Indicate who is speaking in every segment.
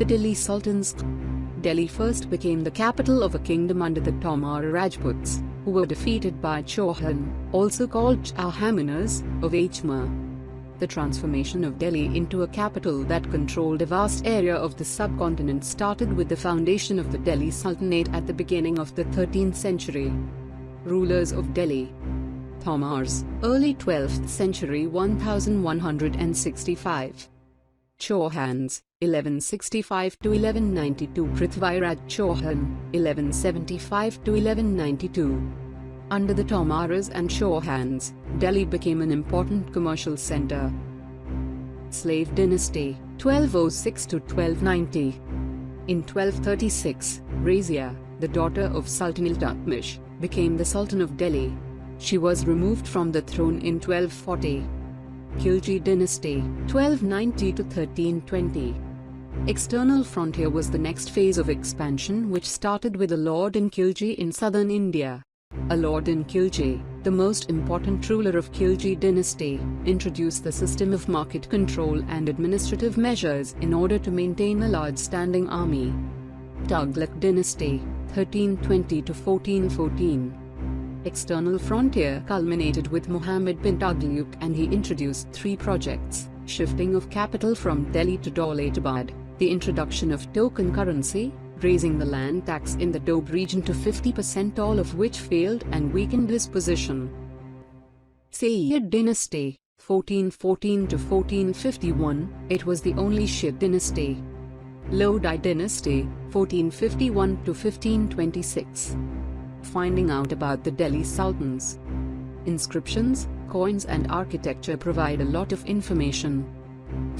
Speaker 1: The Delhi Sultans. Delhi first became the capital of a kingdom under the Tomar Rajputs, who were defeated by Chauhan, also called Chahaminas, of Ajmer. The transformation of Delhi into a capital that controlled a vast area of the subcontinent started with the foundation of the Delhi Sultanate at the beginning of the 13th century. Rulers of Delhi. Tomars, early 12th century 1165. Chauhans, 1165 to 1192. Prithviraj Chauhan, 1175 to 1192. Under the Tomaras and Chauhans, Delhi became an important commercial center. Slave dynasty, 1206 to 1290. In 1236, Razia, the daughter of Sultan Iltutmish, became the Sultan of Delhi. She was removed from the throne in 1240. Khilji dynasty, 1290 to 1320. External frontier was the next phase of expansion, which started with a lord in Khilji in southern India. A lord in Khilji, the most important ruler of Khilji dynasty, introduced the system of market control and administrative measures in order to maintain a large standing army. Tughlaq dynasty, 1320 to 1414. External frontier culminated with Muhammad bin Tughlaq, and he introduced three projects: shifting of capital from Delhi to Daulatabad, the introduction of token currency, raising the land tax in the Doab region to 50%, all of which failed and weakened his position. Sayyid dynasty, 1414 to 1451, it was the only Shid dynasty. Lodi dynasty, 1451 to 1526. Finding out about the Delhi Sultans. Inscriptions, coins and architecture provide a lot of information.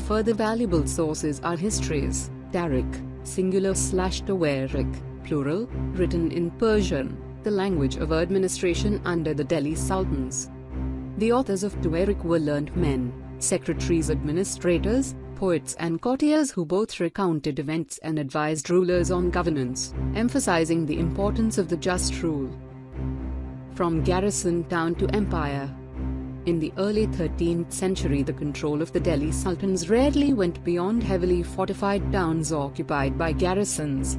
Speaker 1: Further valuable sources are histories, Tariq, singular/Tawariq, plural, written in Persian, the language of administration under the Delhi Sultans. The authors of Tawariq were learned men, secretaries, administrators, poets and courtiers who both recounted events and advised rulers on governance, emphasizing the importance of the just rule. From garrison town to empire. In the early 13th century, the control of the Delhi Sultans rarely went beyond heavily fortified towns occupied by garrisons.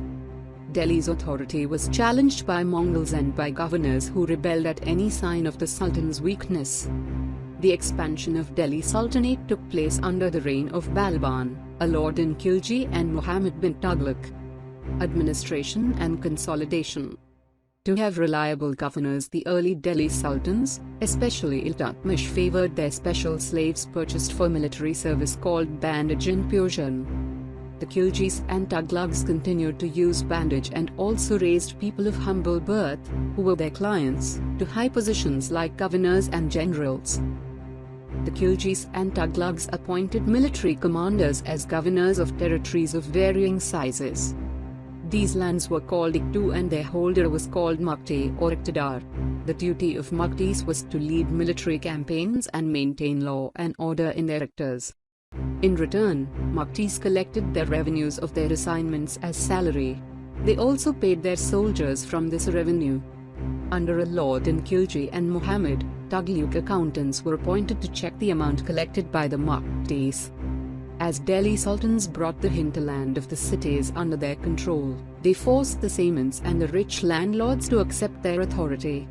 Speaker 1: Delhi's authority was challenged by Mongols and by governors who rebelled at any sign of the Sultan's weakness. The expansion of Delhi Sultanate took place under the reign of Balban, a lord in Khilji, and Muhammad bin Tughlaq. Administration and consolidation. To have reliable governors, the early Delhi Sultans, especially Iltutmish, favored their special slaves purchased for military service called bandage in Persian. The Khiljis and Tughlaqs continued to use bandage and also raised people of humble birth, who were their clients, to high positions like governors and generals. The Khiljis and Tughlaqs appointed military commanders as governors of territories of varying sizes. These lands were called Iktu and their holder was called Mukti or Iqtidar. The duty of Muktis was to lead military campaigns and maintain law and order in their sectors. In return, Muktis collected their revenues of their assignments as salary. They also paid their soldiers from this revenue. Under a lord in Khilji and Muhammad, Tughlaq accountants were appointed to check the amount collected by the Muktis. As Delhi Sultans brought the hinterland of the cities under their control, they forced the Saimans and the rich landlords to accept their authority.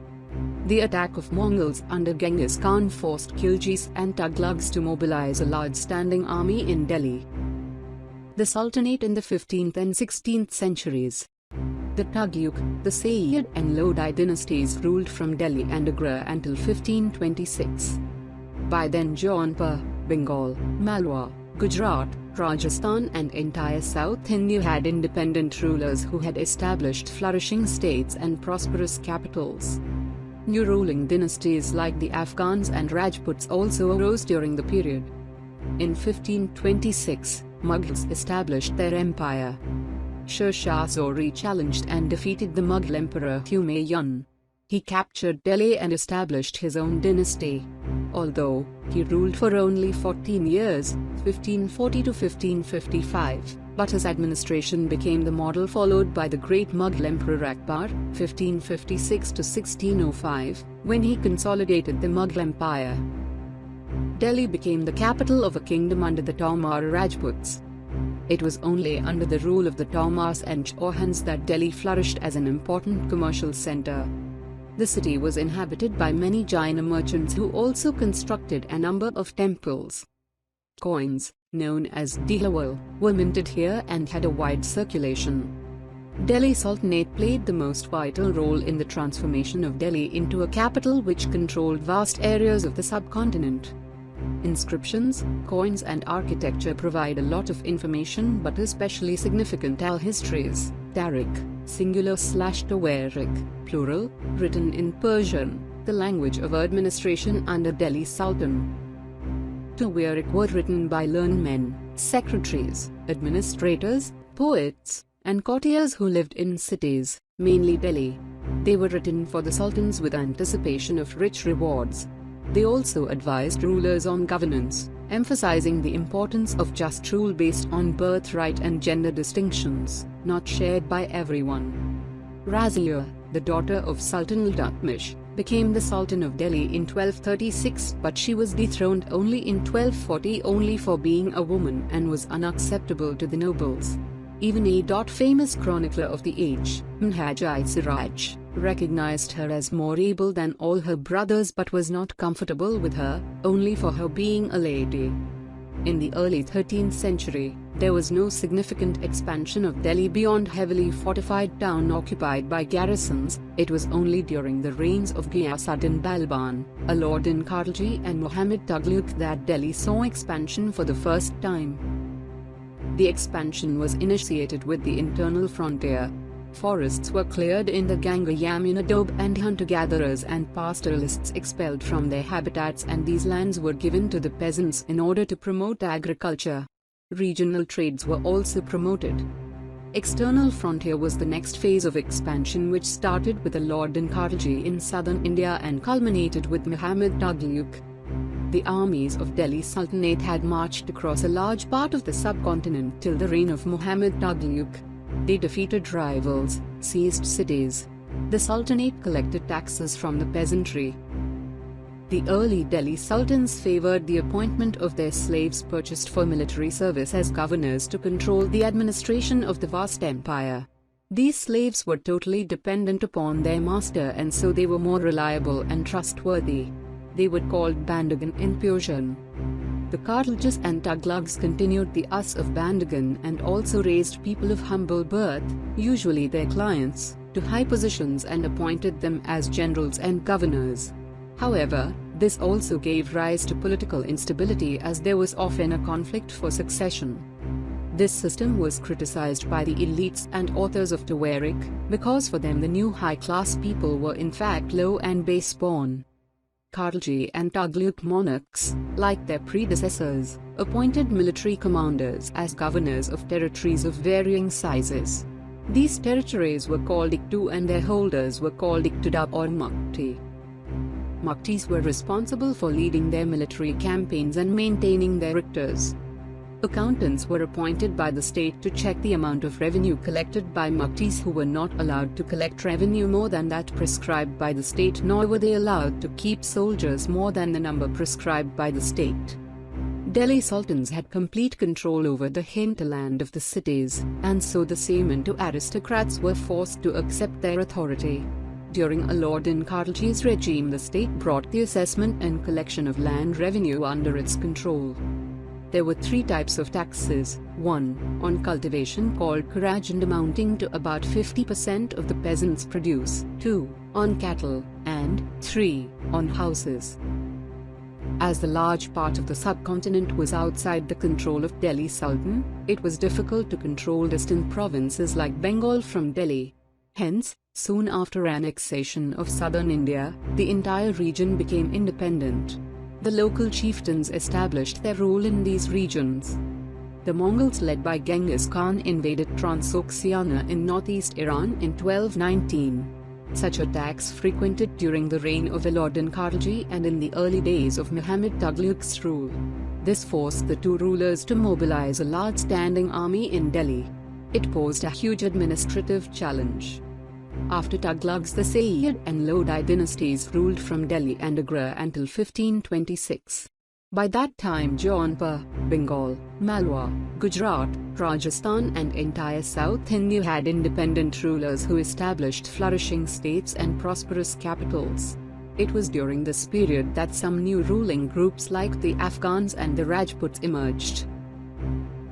Speaker 1: The attack of Mongols under Genghis Khan forced Khiljis and Tughlaqs to mobilize a large standing army in Delhi. The Sultanate in the 15th and 16th centuries. The Tughlaq, the Sayyid and Lodi dynasties ruled from Delhi and Agra until 1526. By then Jaunpur, Bengal, Malwa, Gujarat, Rajasthan and entire South India had independent rulers who had established flourishing states and prosperous capitals. New ruling dynasties like the Afghans and Rajputs also arose during the period. In 1526, Mughals established their empire. Sher Shah Suri challenged and defeated the Mughal emperor Humayun. He captured Delhi and established his own dynasty. Although he ruled for only 14 years, 1540 to 1555, but his administration became the model followed by the great Mughal Emperor Akbar, 1556 to 1605, when he consolidated the Mughal Empire. Delhi became the capital of a kingdom under the Tomar Rajputs. It was only under the rule of the Tomars and Chauhans that Delhi flourished as an important commercial center. The city was inhabited by many Jaina merchants who also constructed a number of temples. Coins, known as Dihawal, were minted here and had a wide circulation. Delhi Sultanate played the most vital role in the transformation of Delhi into a capital which controlled vast areas of the subcontinent. Inscriptions, coins and architecture provide a lot of information, but especially significant are histories. Tariq, singular/Tawarik, plural, written in Persian, the language of administration under Delhi Sultan. Tawarik were written by learned men, secretaries, administrators, poets, and courtiers who lived in cities, mainly Delhi. They were written for the sultans with anticipation of rich rewards. They also advised rulers on governance, emphasizing the importance of just rule based on birthright and gender distinctions, not shared by everyone. Razia, the daughter of Sultan Iltutmish, became the Sultan of Delhi in 1236, but she was dethroned only in 1240 only for being a woman and was unacceptable to the nobles. Even a famous chronicler of the age, Minhaj-i-Siraj, recognized her as more able than all her brothers but was not comfortable with her, only for her being a lady. In the early 13th century, there was no significant expansion of Delhi beyond heavily fortified town occupied by garrisons. It was only during the reigns of Ghiyasuddin Balban, Alauddin Khalji and Muhammad Tughlaq that Delhi saw expansion for the first time. The expansion was initiated with the internal frontier. Forests were cleared in the Ganga-Yamuna Doab and hunter-gatherers and pastoralists expelled from their habitats, and these lands were given to the peasants in order to promote agriculture. Regional trades were also promoted. External frontier was the next phase of expansion, which started with Alauddin Khalji in southern India and culminated with Muhammad Tughlaq. The armies of Delhi Sultanate had marched across a large part of the subcontinent till the reign of Muhammad Tughlaq. They defeated rivals, seized cities. The Sultanate collected taxes from the peasantry. The early Delhi Sultans favored the appointment of their slaves purchased for military service as governors to control the administration of the vast empire. These slaves were totally dependent upon their master, and so they were more reliable and trustworthy. They were called Bandagan in Persian. The Khaljas and Tughlaqs continued the use of Bandagan and also raised people of humble birth, usually their clients, to high positions and appointed them as generals and governors. However, this also gave rise to political instability, as there was often a conflict for succession. This system was criticized by the elites and authors of Tawarik, because for them the new high-class people were in fact low and base-born. Khalji and Tughlaq monarchs, like their predecessors, appointed military commanders as governors of territories of varying sizes. These territories were called Iktu and their holders were called Iqtidar or Mukti. Muktis were responsible for leading their military campaigns and maintaining their Iqtas. Accountants were appointed by the state to check the amount of revenue collected by Muktis, who were not allowed to collect revenue more than that prescribed by the state, nor were they allowed to keep soldiers more than the number prescribed by the state. Delhi Sultans had complete control over the hinterland of the cities, and so the Saiman to aristocrats were forced to accept their authority. During Alauddin Khalji's regime, the state brought the assessment and collection of land revenue under its control. There were three types of taxes: 1. on cultivation called kharaj and amounting to about 50% of the peasants' produce, 2. on cattle, and 3. on houses. As the large part of the subcontinent was outside the control of Delhi Sultan, it was difficult to control distant provinces like Bengal from Delhi. Hence, soon after annexation of southern India, the entire region became independent. The local chieftains established their rule in these regions. The Mongols led by Genghis Khan invaded Transoxiana in northeast Iran in 1219. Such attacks frequented during the reign of Alauddin Khalji and in the early days of Muhammad Tughlaq's rule. This forced the two rulers to mobilize a large standing army in Delhi. It posed a huge administrative challenge. After Tughlaqs, the Sayyid and Lodi dynasties ruled from Delhi and Agra until 1526. By that time Jaunpur, Bengal, Malwa, Gujarat, Rajasthan and entire South India had independent rulers who established flourishing states and prosperous capitals. It was during this period that some new ruling groups like the Afghans and the Rajputs emerged.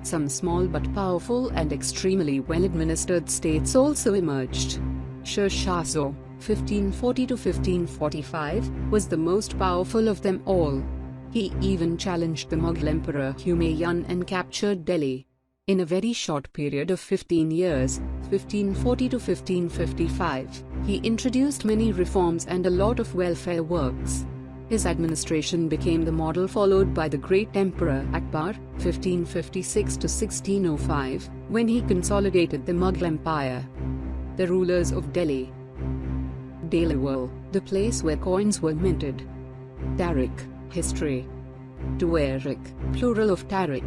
Speaker 1: Some small but powerful and extremely well-administered states also emerged. Sher Shah Suri, 1540–1545, was the most powerful of them all. He even challenged the Mughal Emperor Humayun and captured Delhi. In a very short period of 15 years, 1540–1555, he introduced many reforms and a lot of welfare works. His administration became the model followed by the great Emperor Akbar, 1556–1605, when he consolidated the Mughal Empire. The rulers of Delhi. Delhi, the place where coins were minted. Tariq, history. Tuarik, plural of Tariq.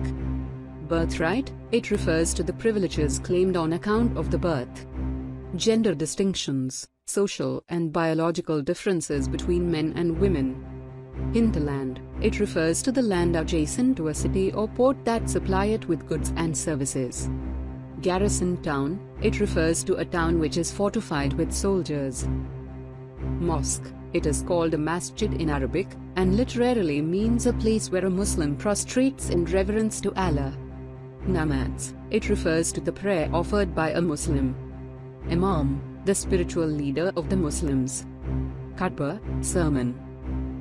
Speaker 1: Birthright, it refers to the privileges claimed on account of the birth. Gender distinctions, social and biological differences between men and women. Hinterland, it refers to the land adjacent to a city or port that supply it with goods and services. Garrison town, it refers to a town which is fortified with soldiers. Mosque, it is called a masjid in Arabic, and literally means a place where a Muslim prostrates in reverence to Allah. Namaz, it refers to the prayer offered by a Muslim. Imam, the spiritual leader of the Muslims. Khutbah, sermon.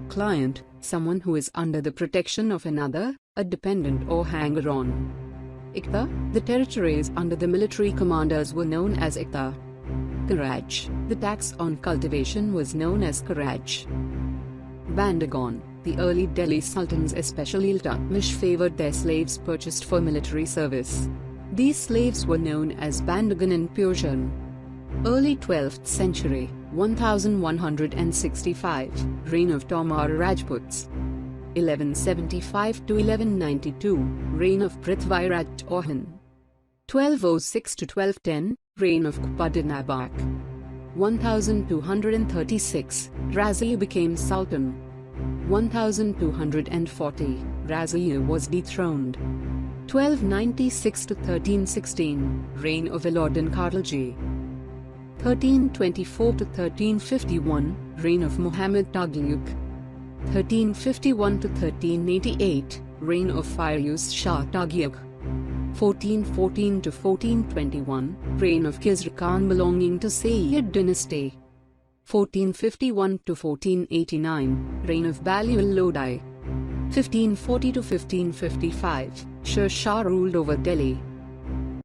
Speaker 1: Client, someone who is under the protection of another, a dependent or hanger-on. Iqta, the territories under the military commanders were known as Iqta. Karaj, the tax on cultivation was known as Karaj. Bandagan, the early Delhi Sultans especially Iltutmish favored their slaves purchased for military service. These slaves were known as Bandagan in Persian. Early 12th century, 1165, reign of Tomar Rajputs. 1175–1192, reign of Prithviraj Chauhan. 1206–1210, reign of Qutbuddin 1236, Raziya became Sultan. 1240, Raziya was dethroned. 1296–1316, reign of Alauddin Khalji. 1324–1351, reign of Muhammad Tughlaq. 1351–1388, reign of Firuz Shah Tughlaq. 1414–1421, reign of Khizr Khan belonging to Sayyid dynasty. 1451–1489, reign of Baliul Lodi. 1540–1555, Sher Shah ruled over Delhi.